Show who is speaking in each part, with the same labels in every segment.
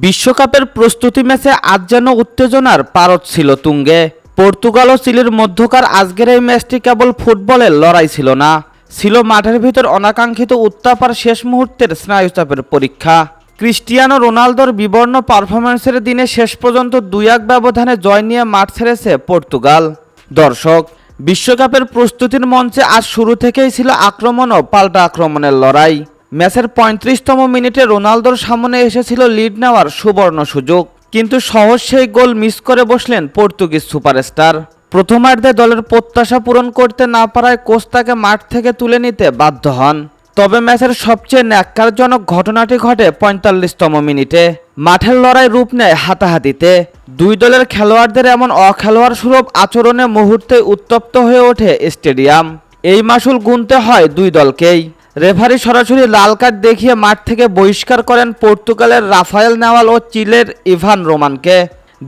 Speaker 1: বিশ্বকাপের প্রস্তুতি ম্যাচে আজ যেন উত্তেজনার পারদ ছিল তুঙ্গে। পর্তুগাল ও চিলির মধ্যকার আজকের এই ম্যাচটি কেবল ফুটবলের লড়াই ছিল না, ছিল মাঠের ভিতর অনাকাঙ্ক্ষিত উত্তাপ আর শেষ মুহূর্তের স্নায়ুচাপের পরীক্ষা। ক্রিস্টিয়ানো রোনালদোর বিবর্ণ পারফরম্যান্সের দিনে শেষ পর্যন্ত 2-1 ব্যবধানে জয় নিয়ে মাঠ ছেড়েছে পর্তুগাল। দর্শক, বিশ্বকাপের প্রস্তুতির মঞ্চে আজ শুরু থেকেই ছিল আক্রমণ ও পাল্টা আক্রমণের লড়াই। ম্যাচের 35তম মিনিটে রোনালদোর সামনে এসেছিল লিড নেওয়ার সুবর্ণ সুযোগ, কিন্তু সহজ সেই গোল মিস করে বসলেন পর্তুগিজ সুপারস্টার। প্রথমার্ধে দলের প্রত্যাশা পূরণ করতে না পারায় কোচ তাকে মাঠ থেকে তুলে নিতে বাধ্য হন। তবে ম্যাচের সবচেয়ে ন্যাক্কারজনক ঘটনাটি ঘটে 45তম মিনিটে। মাঠের লড়াই রূপ নেয় হাতাহাতিতে। দুই দলের খেলোয়াড়দের এমন অখেলোয়াড় সুলভ আচরণে মুহূর্তে উত্তপ্ত হয়ে ওঠে স্টেডিয়াম। এই মাসুল গুনতে হয় দুই দলকেই। রেফারি সরাসরি লাল কার্ড দেখিয়ে মাঠ থেকে বহিষ্কার করেন পর্তুগালের রাফায়েল নাভাল ও চিলের ইভান রোমানকে।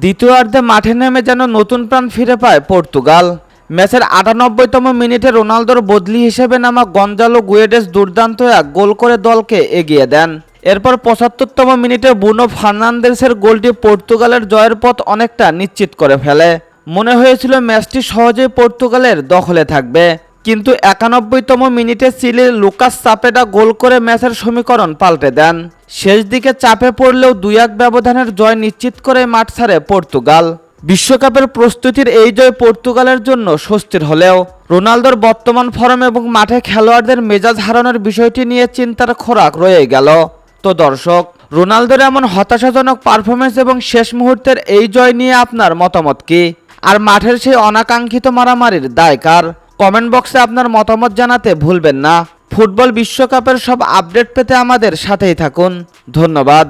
Speaker 1: দ্বিতীয়ার্ধে মাঠে নেমে যেন নতুন প্রাণ ফিরে পায় পর্তুগাল। ম্যাচের 98তম মিনিটে রোনালদোর বদলি হিসেবে নামা গঞ্জালো গুয়েডেস দুর্দান্ত এক গোল করে দলকে এগিয়ে দেন। এরপর 75তম মিনিটে ব্রুনো ফার্নান্দেসের গোলটি পর্তুগালের জয়ের পথ অনেকটা নিশ্চিত করে ফেলে। মনে হয়েছিল ম্যাচটি সহজেই পর্তুগালের দখলে থাকবে, কিন্তু 91তম মিনিটে চিলির লুকাস চাপেটা গোল করে ম্যাচের সমীকরণ পাল্টে দেন। শেষ দিকে চাপে পড়লেও 2-1 ব্যবধানের জয় নিশ্চিত করে মাঠ ছাড়ে পর্তুগাল। বিশ্বকাপের প্রস্তুতির এই জয় পর্তুগালের জন্য স্বস্তির হলেও রোনালদোর বর্তমান ফর্ম এবং মাঠে খেলোয়াড়দের মেজাজ হারানোর বিষয়টি নিয়ে চিন্তার খোরাক রয়ে গেল। তো দর্শক, রোনালদোর এমন হতাশাজনক পারফরমেন্স এবং শেষ মুহূর্তের এই জয় নিয়ে আপনার মতামত কি? আর মাঠের সেই অনাকাঙ্ক্ষিত মারামারির দায় কার? কমেন্ট বক্সে আপনার মতামত জানাতে ভুলবেন না। ফুটবল বিশ্বকাপের সব আপডেট পেতে আমাদের সাথেই থাকুন। ধন্যবাদ।